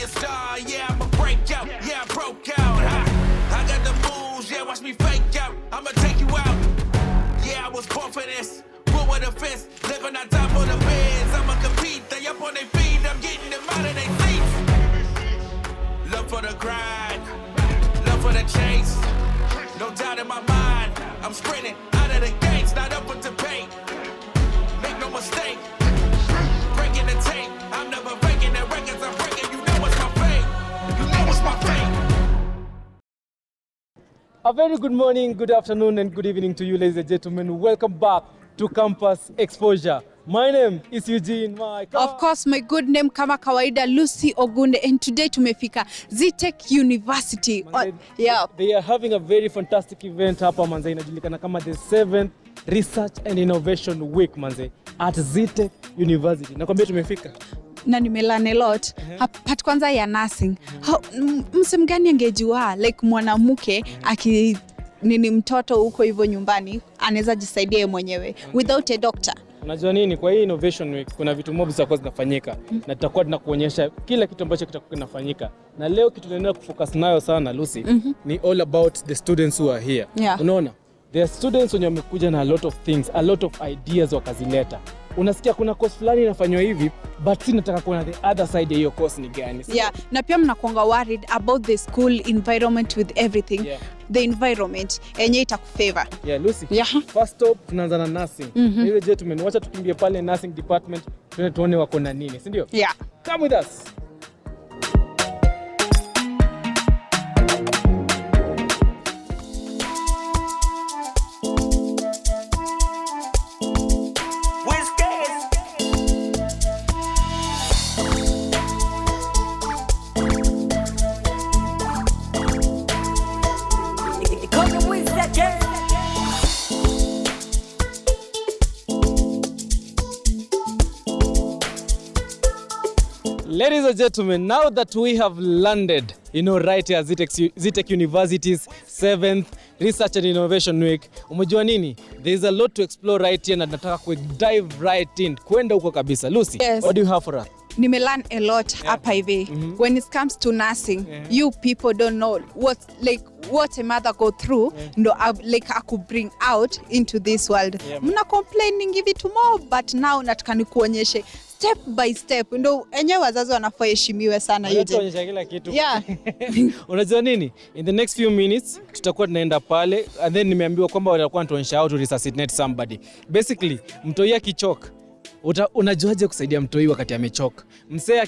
a star, yeah, I'm a breakout, yeah, I broke out. I got the moves, yeah, watch me fake out. I'ma take you out, yeah, I was born for this. Rule with a fist, living on top of the beds. I'ma compete, they up on their feet, I'm getting them out of their seats. Love for the grind, love for the chase. No doubt in my mind, I'm sprinting out of the gates, not up for debate. Make no mistake, breaking the tape. I'm never breaking the records I'm breaking. You know what's my fate. You know what's my fate. A very good morning, good afternoon, and good evening to you, ladies and gentlemen. Welcome back to Campus Xposure. My name is Eugene. Of course, my good name kama kawaida, Lucy Ogunde, and today tumefika Zetech University. Yeah. They are having a very fantastic event hapa manze, inajulikana kama the 7th Research and Innovation Week manze at Zetech University. Nakwambia tumefika na nimelearn a lot. Part kwanza ya nursing. Msemo gani angejua like mwanamke nini mtoto huko hivyo nyumbani anaweza jisaidia yeye mwenyewe without a doctor. Unajua nini, kwa hii Innovation Week kuna vitu mob zitakuwa zinafanyika na tutakuwa tunakuonyesha kila kitu ambacho kitakuwa kinafanyika. Na leo kitu tunaenda kufocus nayo sana Lucy ni all about the students who are here. Yeah. Unaona? There are students wenye wamekuja na a lot of things, a lot of ideas wakazileta. Unasikia kuna course fulani inafanywa hivi, but si nataka kuona the other side ya hiyo course ni gani. Yeah, na pia mnakuanga worried about the school environment with everything. Yeah. The environment yenye itakufavor. Yeah, Lucy. Yeah. First up tunaanza na nursing. Hiyo gentlemen, wacha tukimbie pale nursing department, tuone wako na nini, si ndio? Yeah. Come with us. Ladies and gentlemen, now that we have landed, right here at Zetech University's 7th Research and Innovation Week, umejua nini? There is a lot to explore right here na nataka dive right in, kwenda huko kabisa. Lucy, yes. What do you have for us? Nimelearn a lot hapa hivi. When it comes to nursing, you people don't know what a mother go through like I could bring out into this world. Mna complaining vitu more, but now nataka nikuonyeshe step by step. Ndio enyewe wazazi wanafaa heshimiwe sana yote. Tuonyesha kila kitu. Yeah. Unajua nini? In the next few minutes tutakuwa tunaenda pale and then nimeambiwa kwamba watakuwa wanatuonyesha how to resuscitate somebody. Basically, mtoi akichoka unajuaje kusaidia mtoi wakati amechoka? Msee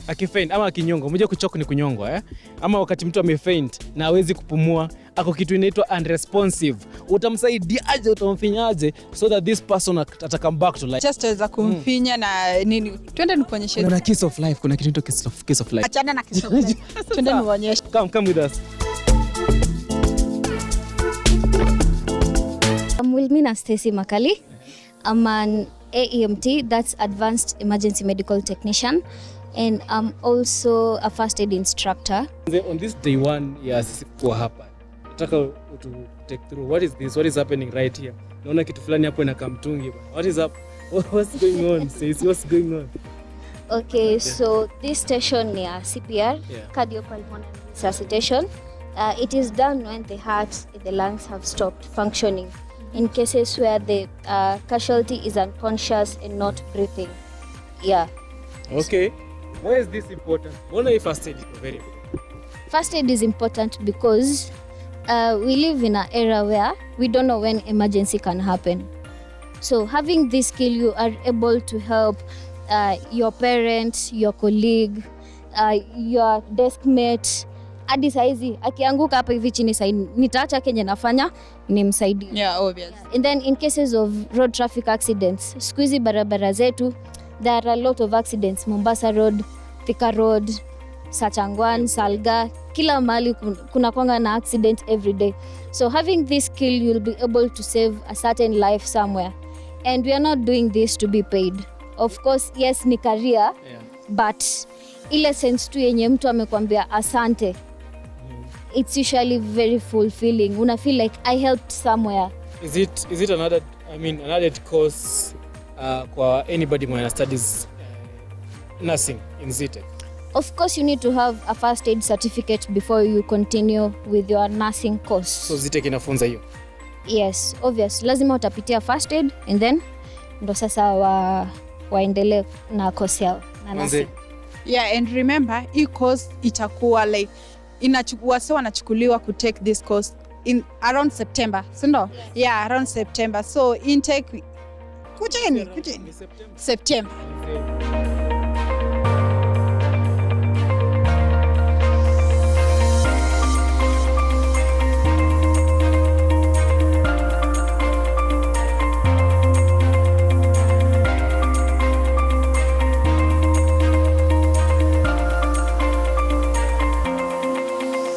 akifaint ama akinyonga, mmoja kuchoka ni kunyongwa ama wakati mtu amefaint na hawezi kupumua, ako kitu inaitwa unresponsive. Utamsaidiaje, utamfinyaje so that this person ata come back to life? Just as kumfinya na nini. Twende nikuonyeshe. Kuna kiss of life, kuna kitu inaitwa kiss of life. Achana na kiss of life. Twende nionyeshe. Come with us. I'm Wilmina Stacy Makali. I'm an AEMT, that's Advanced Emergency Medical Technician, and I'm also a first aid instructor. On this day one, yes, kwa hapa. Nataka to take through what is this? What is happening right here? Naona kitu fulani hapo ina kamtungi. What is up? What's going on? Says what's going on? Okay, so this station near CPR, cardiopulmonary resuscitation. It is done when the heart and the lungs have stopped functioning. In cases where the casualty is unconscious and not breathing. Yeah. Okay. Why is this important? Why first aid is very important? First aid is important because we live in an era where we don't know when emergency can happen. So having this skill, you are able to help your parents, your colleague, your desk mate. Hadi saizi akianguka hapa hivi chini sasa nitaacha kenye nafanya nimsaidie. Yeah, obvious. And then in cases of road traffic accidents, siku hizi barabara zetu there are a lot of accidents. Mombasa Road, Thika Road, Sachangwan, Salga, kila mahali kuna kwanga na accident every day. So having this skill, you'll be able to save a certain life somewhere. And we are not doing this to be paid. Of course, yes, ni career, but ile sense tu yenye mtu amekwambia asante, it's usually very fulfilling. Una feel like I helped somewhere. Is it another course kwa anybody who studies nursing in Zetech? Of course, you need to have a first aid certificate before you continue with your nursing course. So Zetech inafunza hiyo? Yes, obvious. Lazima utapitia first aid and then ndo sasa waendelee na course yao na nursing. Yeah, and remember, hii course itakuwa like wase wanachukuliwa ku take this course in around September, si ndo? Yeah, around September. So intake kujeni September.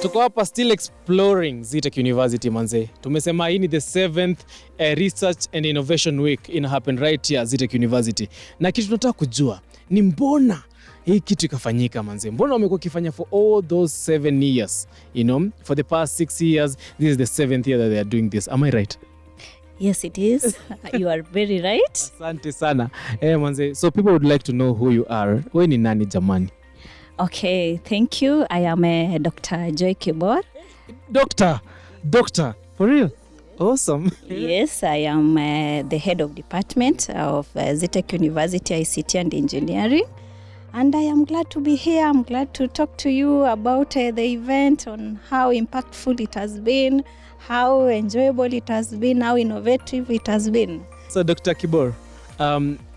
Tuko hapa still exploring Zetech University manze. Tumesema hii ni the 7th Research and Innovation Week ina happen right here Zetech University. Na kitu tunataka kujua ni mbona hii kitu ikafanyika manze. Mbona wamekuwa kifanya for all those 7 years, you know? For the past 6 years, this is the 7th year that they are doing this. Am I right? Yes, it is. You are very right. Asante sana. Manze, so people would like to know who you are. Wewe ni nani jamani? Okay, thank you. I am Dr. Joy Kibor. Doctor, for real? Awesome. Yes, I am the head of department of Zetech University ICT and Engineering. And I am glad to be here. I'm glad to talk to you about the event, on how impactful it has been, how enjoyable it has been, how innovative it has been. So Dr. Kibor,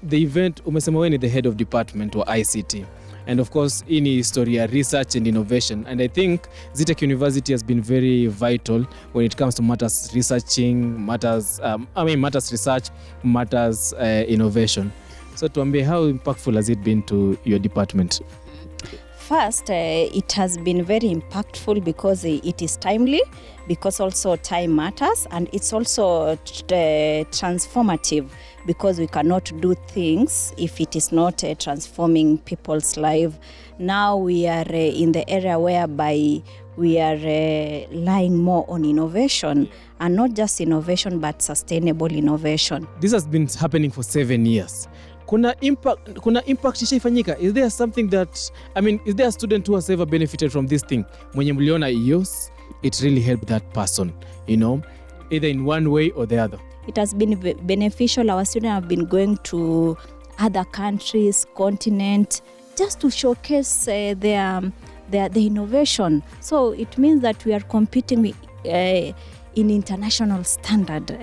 the event, umesema wewe ni the head of department wa ICT. And of course, in historia, research and innovation. And I think Zetech University has been very vital when it comes to matters researching, matters research, matters innovation. So tuambie, how impactful has it been to your department? First, it has been very impactful because it is timely, because also time matters, and it's also transformative, because we cannot do things if it is not transforming people's life. Now we are in the area whereby we are relying more on innovation, and not just innovation but sustainable innovation. This has been happening for 7 years. Kuna impact ishaifanyika? Is there something that, is there a student who has ever benefited from this thing? Mwenye mliona yes, it really helped that person, you know, either in one way or the other. It has been beneficial. Our students have been going to other countries, continent, just to showcase their innovation. So it means that we are competing in international standard.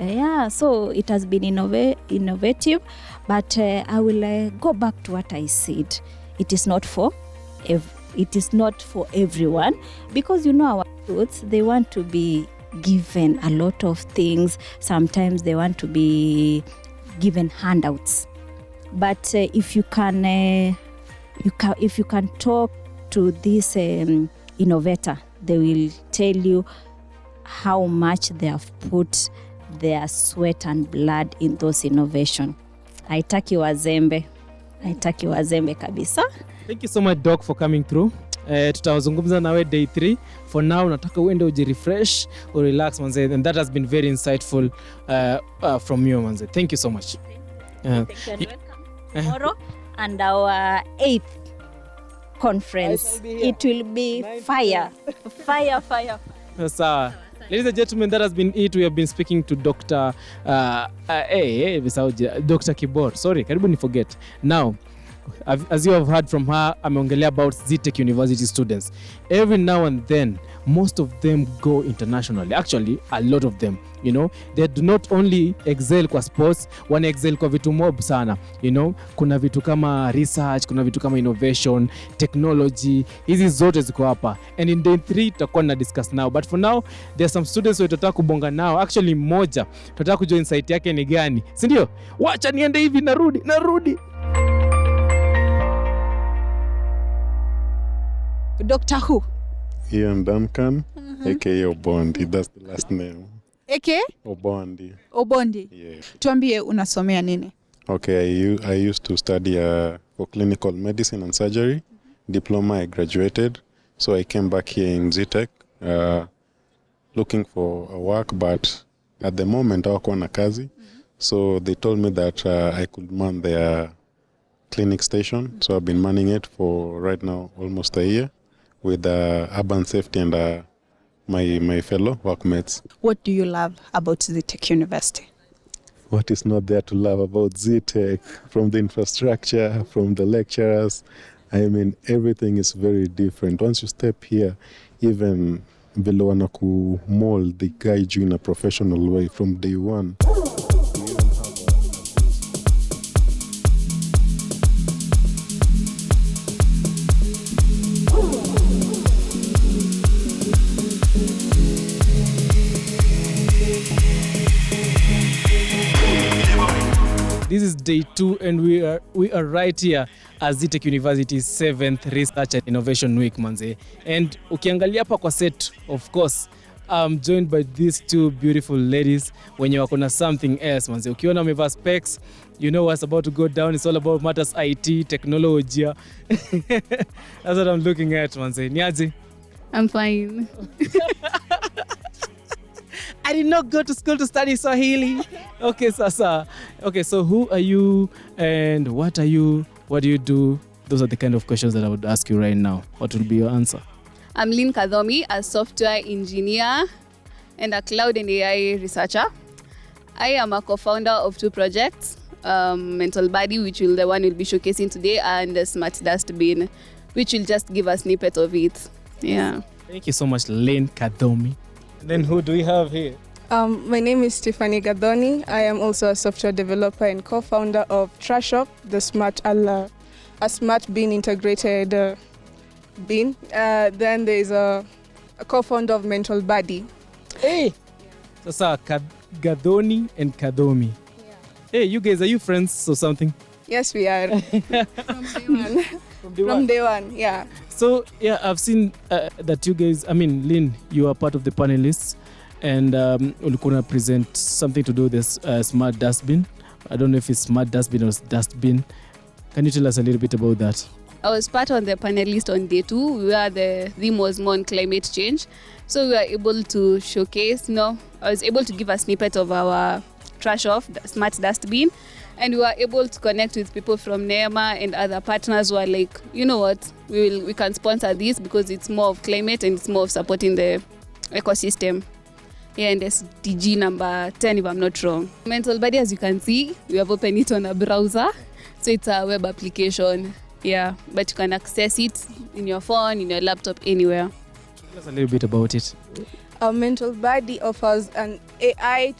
So it has been innovative, but I will go back to what I said. It is not for everyone, because you know our youths, they want to be given a lot of things. Sometimes they want to be given handouts. But if you can talk to this innovator, they will tell you how much they have put their sweat and blood in those innovation. Haitaki wazembe kabisa. Thank you so much, Doc, for coming through. Tutazungumza nawe day 3. For now, nataka uende ujirefresh or relax manze, and that has been very insightful from you manze. Thank you so much. Thank you, and welcome tomorrow and our 8th conference. It will be fire. Sawa. Ladies and gentlemen, that has been it. We have been speaking to Dr. Dr. Kibor. Sorry, karibu ni forget. Now, as you have heard from her, ameongelea about Zetech University students. Every now and then, most of them go internationally. Actually, a lot of them, you know, they do not only excel kwa sports, wana excel kwa vitu mob sana, you know. Kuna vitu kama research, kuna vitu kama innovation, technology, hizi zote ziko hapa. And in day 3 tutakuwa na discuss now. But for now, there are some students who tutataka kubonga nao. Actually, mmoja tutataka kujua insight yake ni gani, si ndio? Wacha niende hivi, narudi. Doctor who? Ian Duncan, aka Obondi. That's the last name. Aka? Obondi. Yeah. Tuambie unasomea nini? Okay, I used to study for clinical medicine and surgery. Diploma, I graduated. So I came back here in Zetech looking for a work, but at the moment hawakuwa na kazi. So they told me that I could man their clinic station. So I've been manning it for right now almost a year with urban safety and my fellow workmates. What do you love about Zetech University? What is not there to love about Zetech? From the infrastructure, from the lecturers, I mean, everything is very different. Once you step here, even vile wanaku mold, they guide you in a professional way from day one. This is day 2 and we are right here at Zetech University's 7th Research and Innovation Week, manze. And ukiangalia hapa kwa set, of course, I'm joined by these two beautiful ladies wenye wako na something else, manze. Ukiona wamevaa specs, you know what's about to go down. It's all about matters IT, technology. That's what I'm looking at, manze. Niaje? I'm fine. I did not go to school to study Swahili. Okay, sasa. Okay, so who are you and what are you? What do you do? Those are the kind of questions that I would ask you right now. What will be your answer? I'm Lynn Kadhomi, a software engineer and a cloud and AI researcher. I am a co-founder of 2 projects, Mental Body, which will the one we'll be showcasing today, and the Smart Dustbin, which will just give a snippet of it. Yeah. Thank you so much, Lynn Kadhomi. Then who do we have here? My name is Tiffany Gadoni. I am also a software developer and co-founder of Trashop, the a smart bin integrated bin. Then there is a co-founder of Mental Body. Hey! Sasa, Gadoni and Kadhomi. Yeah. Hey, you guys, are you friends or something? Yes, we are. From day one. From day one, yeah. So, yeah, I've seen that you guys, I mean, Lynn, you are part of the panelists and ulikuwa present something to do with this smart dustbin. I don't know if it's smart dustbin or dustbin. Can you tell us a little bit about that? I was part of the panelists on day 2, where the theme was more on climate change. So we were able to showcase, I was able to give a snippet of our trash off, the smart dustbin. And we were able to connect with people from Ngomma and other partners who are like, you know what, we can sponsor this because it's more of climate and it's more of supporting the ecosystem. Yeah, and SDG number 10, if I'm not wrong. Mental Body, as you can see, we have opened it on a browser. So it's a web application. Yeah, but you can access it in your phone, in your laptop, anywhere. Tell us a little bit about it. Our Mental Body offers an AI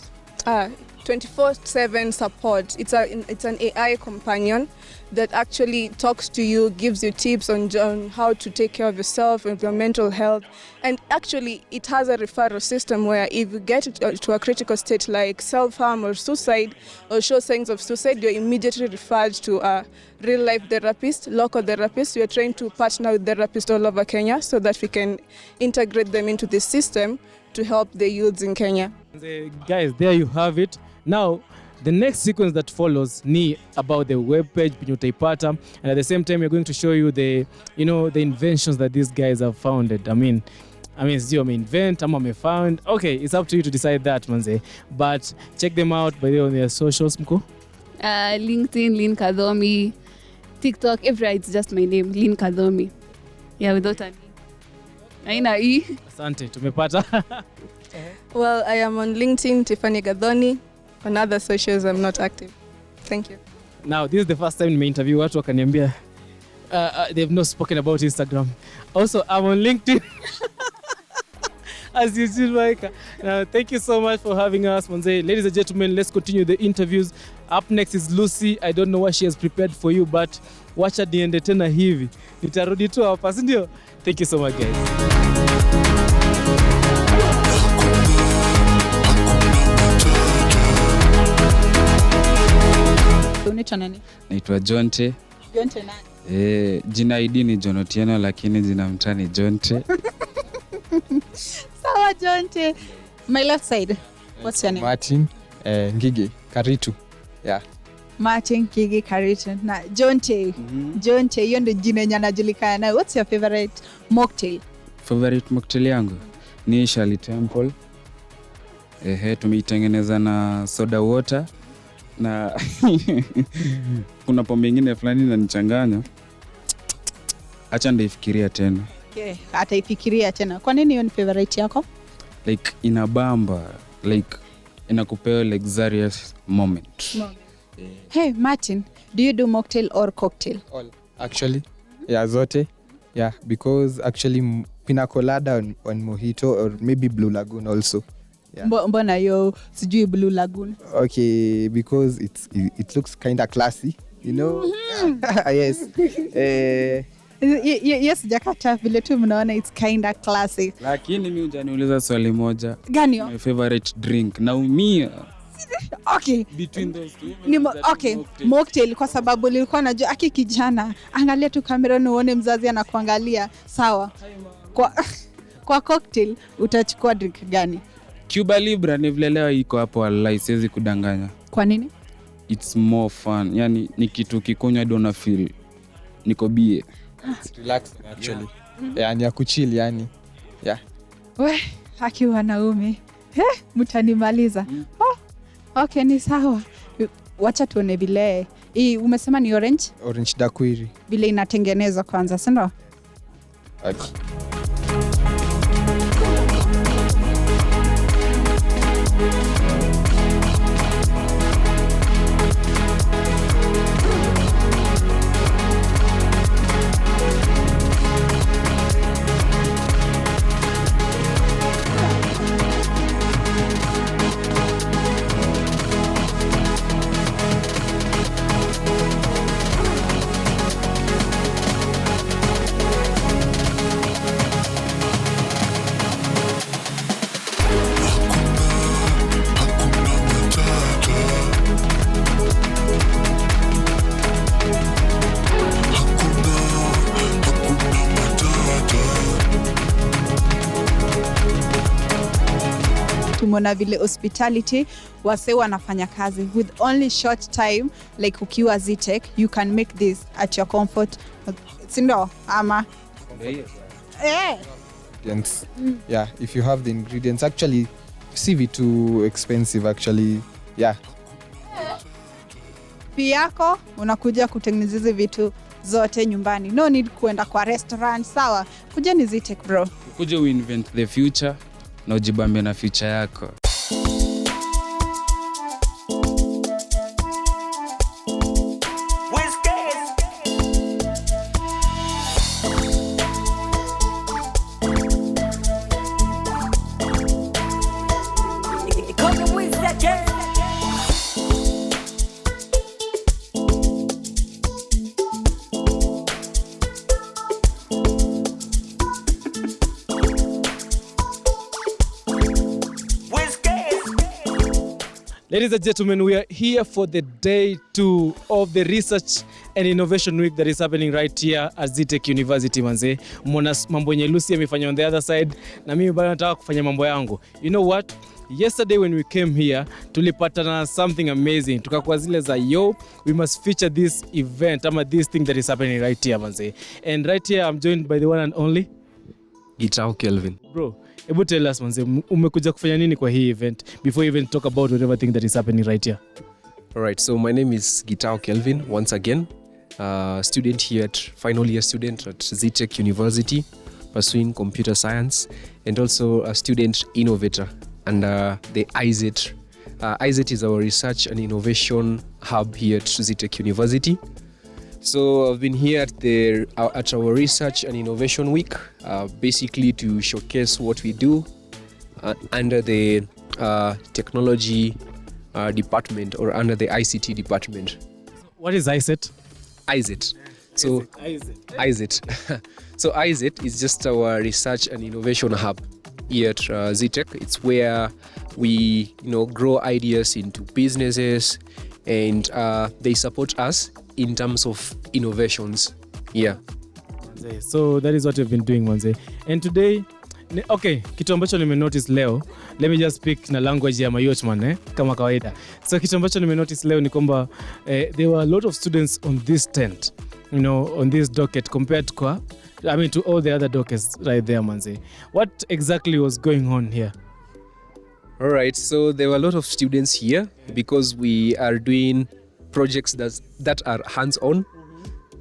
24/7 support. It's an AI companion that actually talks to you, gives you tips on how to take care of yourself and your mental health. And actually, it has a referral system where if you get to a critical state like self-harm or suicide or show signs of suicide, you're immediately referred to a real-life therapist, local therapist. We are trying to partner with therapists all over Kenya so that we can integrate them into the system to help the youths in Kenya. Guys, there you have it. Now, the next sequence that follows ni about the webpage penye utaipata, and at the same time we're going to show you the inventions that these guys have founded. I mean sio invent ama found. Okay, it's up to you to decide that, manze. But check them out by the way on their socials, mko? LinkedIn, Lynn Kadhomi, TikTok, everywhere it's just my name, Lynn Kadhomi. Yeah, without an E. Aina E. Asante, tumepata. Well, I am on LinkedIn, Tiffany Gadoni. On other socials, I'm not active. Thank you. Now, this is the first time we interview watu wakaniambia they've not spoken about Instagram. Also, I'm on LinkedIn. As you see, Mike. Now, thank you so much for having us, Manze. Ladies and gentlemen, let's continue the interviews. Up next is Lucy. I don't know what she has prepared for you, but wacha niende tena hivi. Nitarudi tu hapa, si ndio? Thank you so much, guys. Unaitwa nani? Naitwa Jonte. Jonte nani? Jina ID ni Jonotieno lakini jina mtani Jonte. Sawa Jonte. My left side. What's your name? Martin Ngigi Karitu. Yeah. Martin Ngigi Karitu. Na Jonte. Jonte, hiyo ndio jina yenye anajulikana nayo. What's your favorite mocktail? Favorite mocktail yangu ni Shirley Temple. Tumeitengeneza na soda water na kuna pombe ingine fulani inanichanganya. Acha ndaifikiria tena. Okay, ataifikiria tena. Kwa nini hiyo ni favorite yako? Like inabamba, like inakupea luxurious moment. Hey Martin, do you do mocktail or cocktail? All actually. Yeah, zote. Yeah, because actually pina colada on mojito or maybe Blue Lagoon also. Yeah. Mbona hiyo sijui Blue Lagoon? Okay, because it looks kind of classy, you know. Yes. Yes, jakata vile tu mnaona it's kind of classy. Lakini mimi hujaniuliza swali moja. Gani hiyo? My favorite drink. Naumia. Okay. Between those two. Okay, mocktail kwa sababu nilikuwa najua kijana angalia tu kamera na uone mzazi anakuangalia. Sawa. Kwa cocktail utachukua drink gani? Cuba Libre ni vile leo iko hapo, wallahi siwezi kudanganya. Kwa nini? It's more fun. Yani ni kitu kikunywa don't feel niko bie. It's relaxing actually. Yeah, ni ya kuchill yani. Yeah. We, haki wanaume. Mtanimaliza. Okay, ni sawa. Wacha tuone vile. Hii umesema ni orange? Orange daiquiri. Vile inatengenezwa kwanza, si ndio? Okay. Tumeona vile hospitality wase wanafanya kazi with only short time, like ukiwa Zetech you can make this at your comfort, sindo ama Yeah, if you have the ingredients actually see too expensive actually. Yeah. Piyako unakuja kutengeneza vitu zote nyumbani, no need kuenda kwa restaurant. Sawa, kuja ni Zetech bro, kuja we invent the future na ujibambe na future yako. Ladies and gentlemen, we are here for the day 2 of the Research and Innovation Week that is happening right here at Zetech University manze. Mwana mambo yenye Lucy amefanya on the other side na mimi bado nataka kufanya mambo yangu. You know what? Yesterday when we came here, tulipatana something amazing. Tukakuwa zile za we must feature this event ama this thing that is happening right here manze. And right here I'm joined by the one and only Gitao Kelvin. Bro, ebu tell us manze, umekuja kufanya nini kwa hii event before you even talk about whatever thing that is happening right here? Alright, so my name is Gitao Kelvin once again, student here at final year student at Zetech University pursuing computer science and also a student innovator under the IZET. IZET is our research and innovation hub here at Zetech University. So I've been here at our Research and Innovation Week, basically to showcase what we do under the technology department or under the ICT department. What is IZET? IZET. So IZET. So IZET is just our research and innovation hub here at Zetech. It's where we grow ideas into businesses and they support us in terms of innovations. Yeah. So that is what we've been doing manze. And today, okay, kitu ambacho nimenotice leo, let me just speak na language ya Mayochman kama kawaida. So kitu ambacho nimenotice leo ni kwamba there were a lot of students on this tent, on this docket compared to all the other dockets right there manze. What exactly was going on here? All right, so there were a lot of students here because we are doing projects that are hands-on.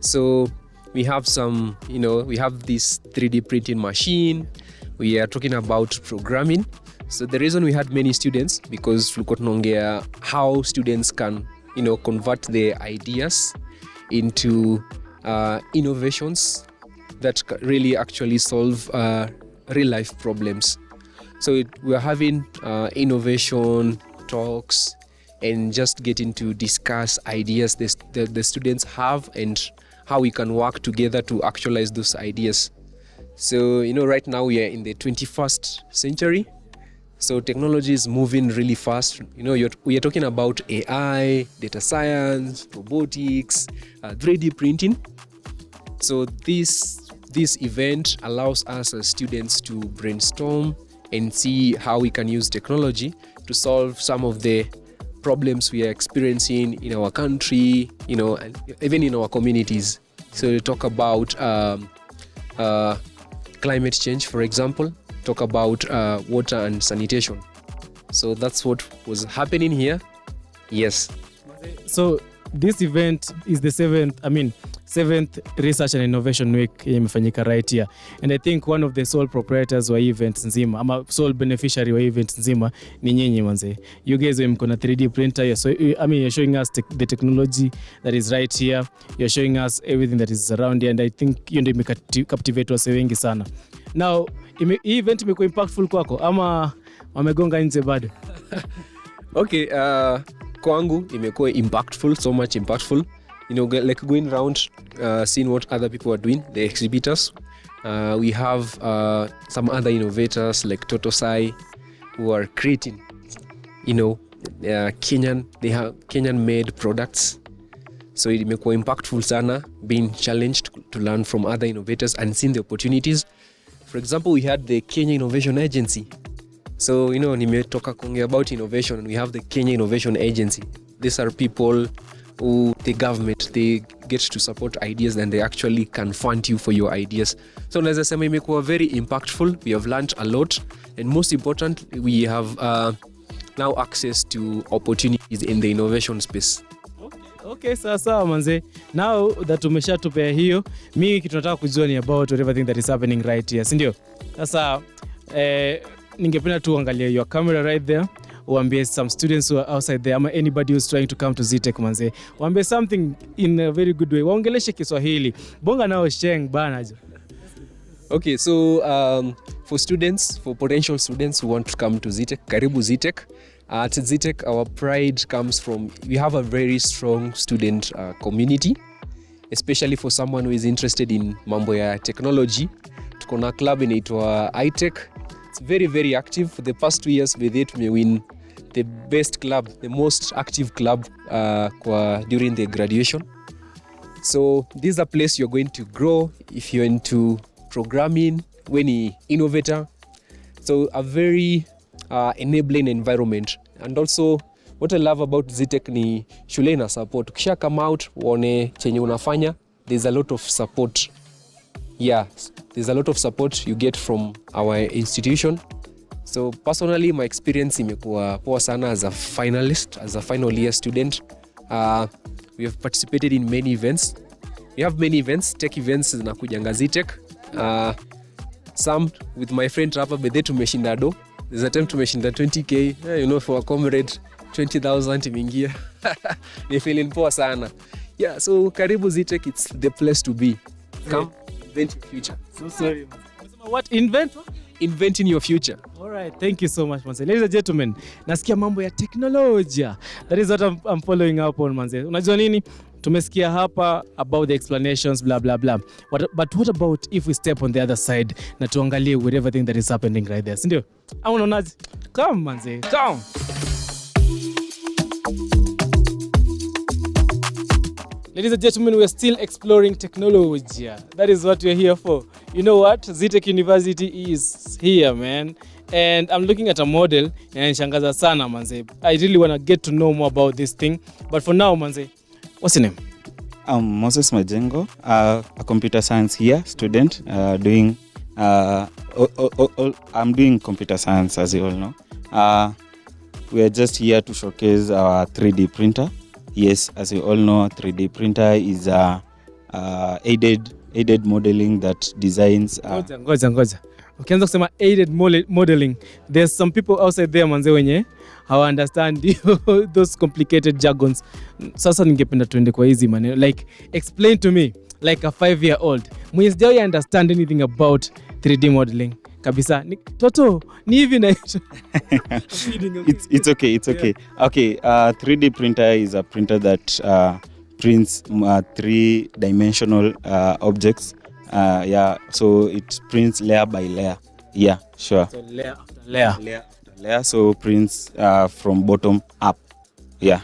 So we have some, we have this 3D printing machine. We are talking about programming. So the reason we had many students because tulikuwa tunaongea how students can, convert their ideas into innovations that really actually solve real life problems. So we are having innovation talks and just getting to discuss ideas the students have and how we can work together to actualize those ideas. So, right now we are in the 21st century. So technology is moving really fast. We are talking about AI, data science, robotics, 3D printing. So this event allows us as students to brainstorm and see how we can use technology to solve some of the problems we are experiencing in our country, and even in our communities. So we talk about climate change, for example, talk about water and sanitation. So that's what was happening here. Yes. So this event is the seventh Research and Innovation Week imefanyika right here. And I think one of the sole proprietors wa event nzima, ama sole beneficiary wa event nzima ni nyinyi manze. You guys mko na 3D printer. You're showing us the technology that is right here. You're showing us everything that is around here. And I think hiyo ndio imecaptivate wase wengi sana. Now, hii event imekuwa impactful kwako ama wamegonga nje bado? Okay, kwangu imekuwa impactful, so much impactful. Like going around, seeing what other people are doing, the exhibitors. We have some other innovators like Totosai who are creating, they have Kenyan-made products. So it imekuwa impactful sana, being challenged to learn from other innovators and seeing the opportunities. For example, we had the Kenya Innovation Agency. So, nimetoka kuongea about innovation, and we have the Kenya Innovation Agency. These are people who the government, they get to support ideas and they actually can fund you for your ideas. So naweza sema imekuwa very impactful. We have learned a lot, and most important, we have now access to opportunities in the innovation space. Okay, sawa manze. Now that umeshatupea hiyo, mimi kitu nataka kujua ni about everything that is happening right here, si ndio? Sasa ningependa tu angalia your camera right there. Uambie some students who are outside there, ama anybody who's trying to come to Zetech manze. Uambie something in a very good way. Waongeleshe Kiswahili. Bonga nao sheng bana. Okay, so for potential students who want to come to Zetech, karibu Zetech. At Zetech, our pride comes from, we have a very strong student community, especially for someone who is interested in mambo ya technology. Tuko na club inaitwa iTech. It's very, very active. For the past 2 years, with it, we win the best club, the most active club during the graduation. So this is a place you're going to grow if you're into programming, when you're innovator. So a very enabling environment. And also what I love about Zetech ni shule ina support. Ukisha come out uone chenye unafanya, there's a lot of support. Yeah, there's a lot of support you get from our institution. So personally, my experience imekuwa poa sana as a finalist, as a final year student. We have participated in many events. We have many events, tech events zinakujanga Zetech. Some with my friend Rapa Bedhe tumeshinda do. There's a time tumeshinda 20k, for a comrade 20,000 imeingia. Ni feeling poa sana. Yeah, so karibu Zetech, it's the place to be. Come, invent your future. So sorry. What? Inventing your future. All right, thank you so much, manze. Ladies and gentlemen, nasikia mambo ya teknolojia. That is what I'm following up on, manze. Unajua nini? Tumesikia hapa about the explanations, blah, blah, blah. But what about if we step on the other side na tuangalie with everything that is happening right there, sindio? Unaonaje? Come, manze, come. Ladies and gentlemen, we are still exploring technology. That is what we're here for. You know what? Zetech University is here, man. And I'm looking at a model and shangaza sana, manze. I really want to get to know more about this thing. But for now, manze, what's your name? I'm Moses Majengo, a computer science here student, I'm doing computer science, as you all know. we are just here to showcase our 3D printer. Yes, as you all know, 3D printer is a aided modeling that designs. Ngoja. Ukianza kusema aided modeling, there's some people outside there manze wenye hawa understand those complicated jargons. Sasa ningependa tuende kwa hizi maneno, like explain to me like a 5-year-old mwenye sijawahi understand anything about 3D modeling kabisa. Toto ni hivi na It's okay. Okay, 3D printer is a printer that prints 3-dimensional objects. Yeah, so it prints layer by layer. Yeah, sure. So layer after layer. So prints from bottom up. Yeah.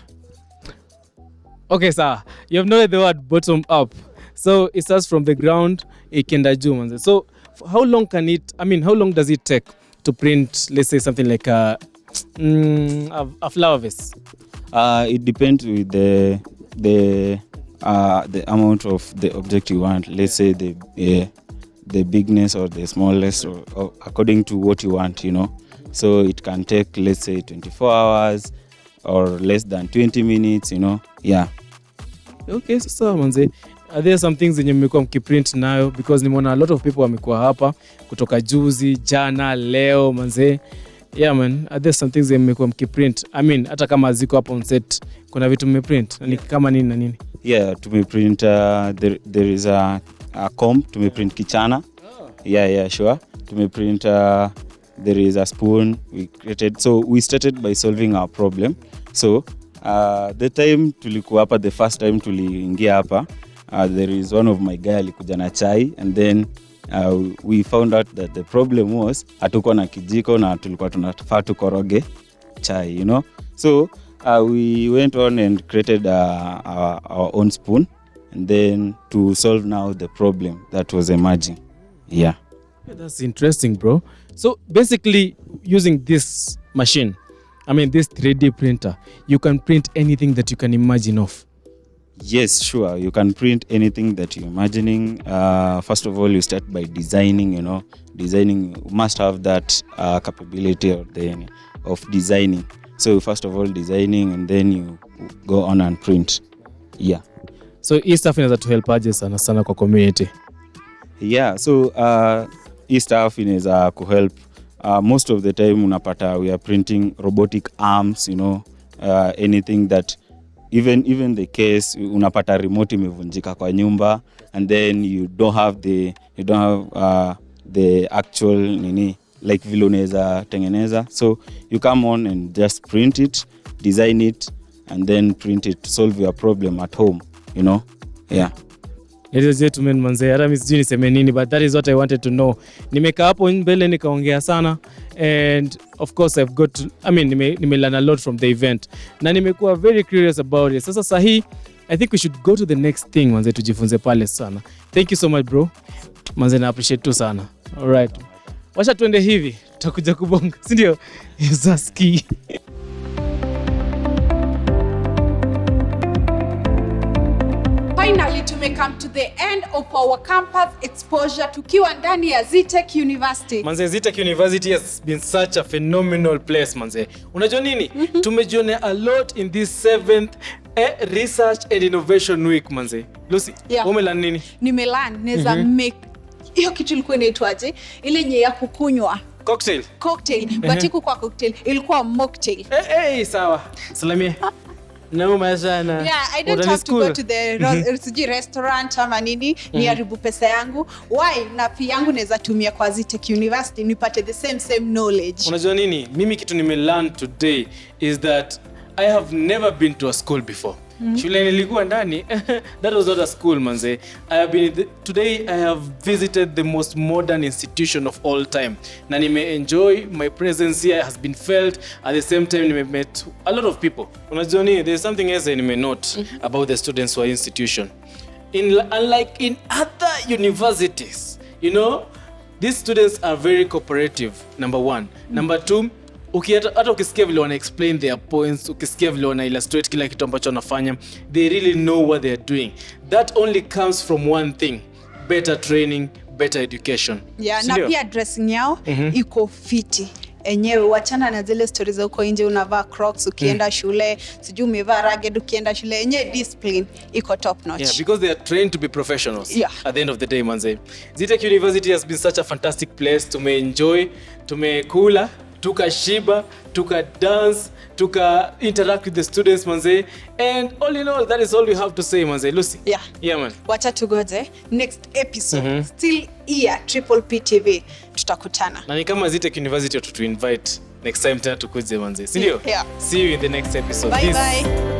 Okay, sir. You have noted the word bottom up. So it starts from the ground, ikenda juu manze. So how long does it take to print, let's say something like a flower vase? It depends with the amount of the object you want. Let's say the bigness or the smallness or according to what you want, So it can take, let's say 24 hours or less than 20 minutes, Yeah. Okay, so manze, are there some things zenye mmekuwa mkiprint nayo? Because nimeona a lot of people wamekuwa hapa kutoka juzi, jana, leo manze. Yeah man, are there some things zenye mmekuwa mkiprint? Hata kama ziko hapo on set, kuna vitu mmeprint? Ni kama nini na nini? Yeah, tumeprint there is a comb, tumeprint kichana. Yeah, sure. Tumeprint there is a spoon we created. So we started by solving our problem. So the time tulikuwa hapa, the first time tuliingia hapa, there is one of my guy alikuja na chai, and then we found out that the problem was hatuko na kijiko na tulikuwa tunafaa tukoroge chai, So we went on and created our own spoon, and then to solve now the problem that was emerging. Yeah. That's interesting, bro. So basically using this machine, this 3D printer, you can print anything that you can imagine of. Yes, sure. You can print anything that you're imagining. First of all, you start by designing, Designing, you must have that capability of designing. So first of all, designing, and then you go on and print. Yeah. So hii stuff inaweza to help aje sana kwa community? Yeah, so hii stuff inaweza kuhelp. Most of the time unapata we are printing robotic arms, anything that even the case unapata remote imevunjika kwa nyumba, and then you don't have the actual like vile unaweza tengeneza. So you come on and just print it, design it, and then print it to solve your problem at home, Yeah. Ladies and gentlemen, manze, hata mimi sijui niseme nini, but that is what I wanted to know. Nimekaa hapo mbele nikaongea sana, and of course I've got nimelearn a lot from the event, na nimekuwa very curious about it. Sasa sahi, I think we should go to the next thing, manze, tujifunze pale sana. Thank you so much bro. Manze, na appreciate tu sana. All right. Wacha tuende hivi, tutakuja kubonga, si ndio? Zaski. Finally, to come to the end of our campus exposure tukiwa ndani ya Zetech University. Manze, Zetech University has been such a phenomenal place, manze. Unajua nini? Tumejiona a lot in this 7th Research and Innovation Week, manze. Lucy, umelan nini? Nimelan, neza make hiyo kitu ilikuwa inaitwaje? Ile nye ya kukunywa. Cocktail. Batiku kwa cocktail ilikuwa mocktail. Sawa. Salamia. Nauma sana. Yeah, I don't have to go to the restaurant ama nini, niharibu pesa yangu. Why? Na fee yangu naweza tumia kwa Zetech University nipate the same knowledge. Unajua nini? Mimi kitu nimelearn today is that I have never been to a school before. Shule nilikuwa ndani, that was not a school, manze. Today I have visited the most modern institution of all time. Na enjoy my presence here has been felt. At the same time met a lot of people. Unajua nini? There's something else I note about the students who are institution. Unlike in other universities, these students are very cooperative, number one. Number two, hata ukisikia vile wana explain their points, ukisikia vile wana illustrate kila kitu ambacho wanafanya, they really know what they are doing. That only comes from one thing, better training, better education. Yeah, na pia dressing yao iko fiti. enyewe, wachana na zile stories za huko nje unavaa Crocs ukienda shule, sijui umevaa ragged ukienda shule. Enyewe discipline iko top notch. Yeah, because they are trained to be professionals. Yeah. At the end of the day, manze. Zetech University has been such a fantastic place. Tumeenjoy, tumekula, tukashiba, dance, interact with the students, manze. And all in all, that is all we have to say, manze. Lucy. Yeah. Yeah, man. Wacha tugoje next episode. Still here, PPP TV. Tutakutana. Na ni kama Zetech University to invite next time tena tukuje, manze. Si ndio? Yeah. See you in the next episode. Bye bye.